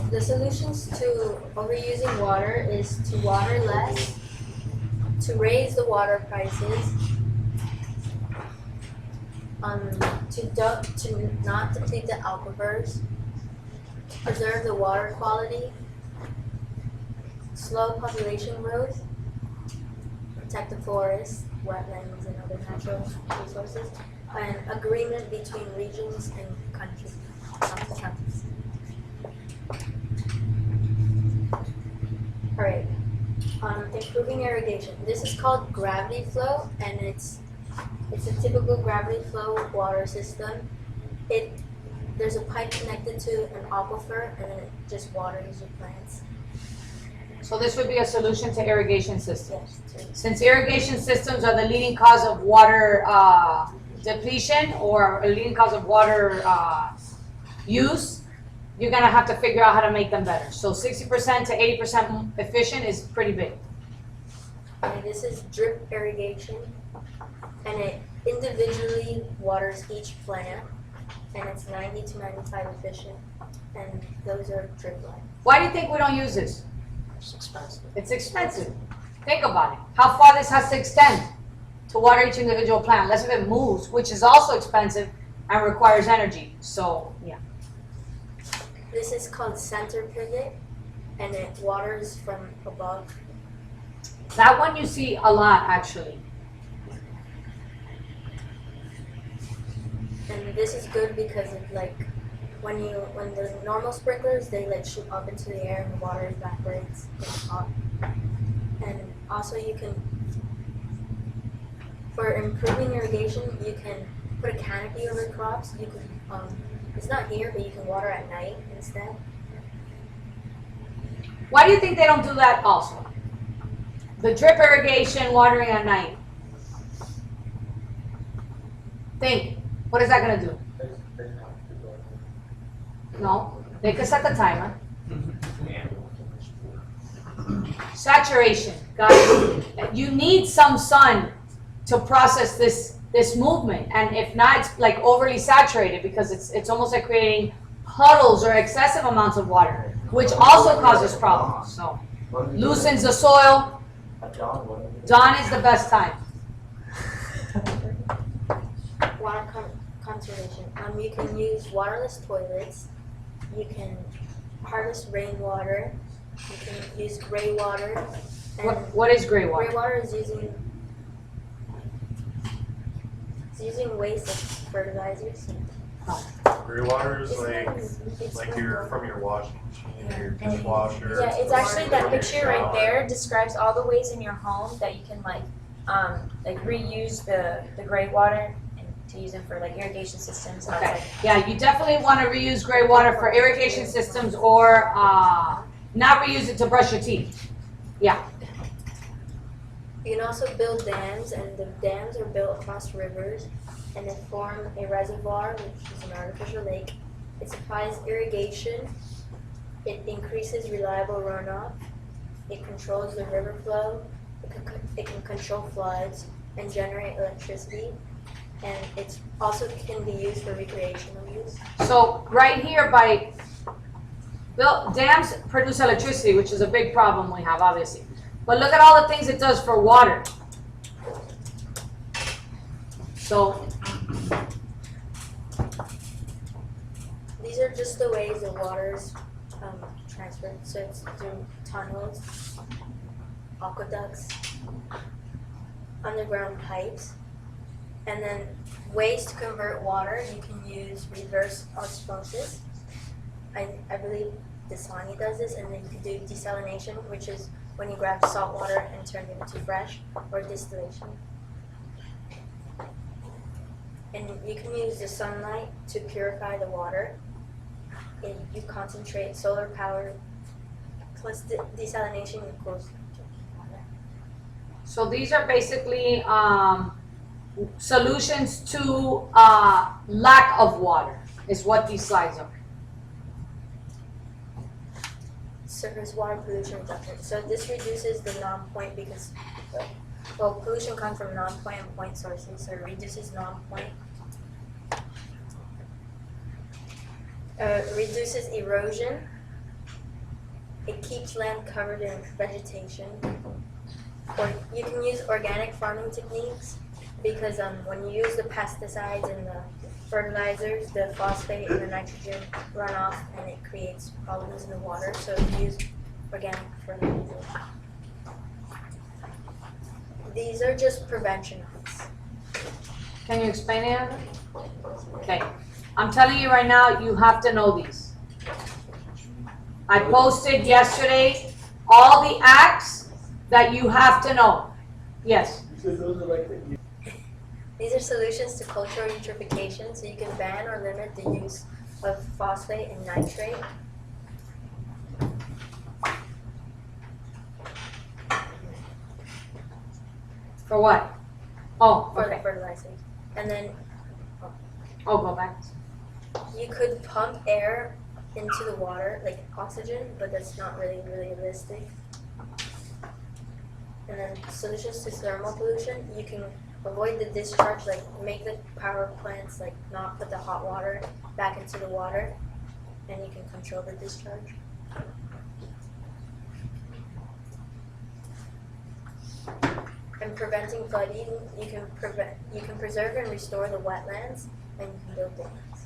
The solutions to overusing water is to water less, to raise the water prices, to not deplete the aquifers, preserve the water quality, slow population growth, protect the forests, wetlands, and other natural resources, and agreement between regions and countries. Alright, improving irrigation. This is called gravity flow, and it's a typical gravity flow water system. There's a pipe connected to an aquifer, and then it just waters your plants. So this would be a solution to irrigation systems. Yes. Since irrigation systems are the leading cause of water depletion or a leading cause of water use, you're gonna have to figure out how to make them better. So 60% to 80% efficient is pretty big. And this is drip irrigation, and it individually waters each plant, and it's 90 to 95 efficient, and those are drip lines. Why do you think we don't use this? It's expensive. It's expensive. Think about it. How far this has to extend to water each individual plant, unless if it moves, which is also expensive and requires energy. So, yeah. This is called center pivot, and it waters from above. That one you see a lot, actually. And this is good because it, like, when the normal sprinklers, they like shoot up into the air and the water evaporates. It's hot. And also you can, for improving irrigation, you can put a canopy over crops. You can, it's not here, but you can water at night instead. Why do you think they don't do that also? The drip irrigation, watering at night. Think. What is that going to do? No. They could set the timer. Saturation. Guys, you need some sun to process this movement. And if not, it's like overly saturated because it's almost like creating puddles or excessive amounts of water, which also causes problems. So loosens the soil. Dawn is the best time. Water conservation. You can use waterless toilets. You can harvest rainwater. You can use gray water. And What is gray water? gray water is using waste of fertilizers. Gray water is It's like your from your washing machine, your dishwasher. Yeah, it's actually from that your picture right shower. there describes all the ways in your home that you can like reuse the gray water and to use them for like irrigation systems. And Okay. Yeah, you definitely want to reuse gray water for irrigation systems or not reuse it to brush your teeth. Yeah. You can also build dams, and the dams are built across rivers, and they form a reservoir, which is an artificial lake. It supplies irrigation. It increases reliable runoff. It controls the river flow. It can control floods and generate electricity. And it also can be used for recreational use. So right here dams produce electricity, which is a big problem we have, obviously. But look at all the things it does for water. So These are just the ways the water is transferred. So it's through tunnels, aqueducts, underground pipes, and then ways to convert water. You can use reverse osmosis. I believe Dasani does this, and then you can do desalination, which is when you grab salt water and turn it into fresh, or distillation. And you can use the sunlight to purify the water. And you concentrate solar power plus desalination equals water. So these are basically solutions to lack of water, is what these slides are. Surface water pollution reduction. So this reduces the non-point because, well, pollution comes from non-point and point sources, so it reduces non-point. Reduces erosion, It keeps land covered in vegetation. Or you can use organic farming techniques because when you use the pesticides and the fertilizers, the phosphate and the nitrogen run off and it creates problems in the water. So if you use organic fertilizers. These are just prevention hooks. Can you explain it? Okay. I'm telling you right now, you have to know these. I posted yesterday all the acts that you have to know. Yes. These are solutions to cultural eutrophication, so you can ban or limit the use of phosphate and nitrate. For what? Oh, For the okay. fertilizers. And then Oh, go back. you could pump air into the water, like oxygen, but that's not really realistic. And then solutions to thermal pollution, you can avoid the discharge, like make the power plants like not put the hot water back into the water, and you can control the discharge. And preventing flooding, you can preserve and restore the wetlands, and you can build dams.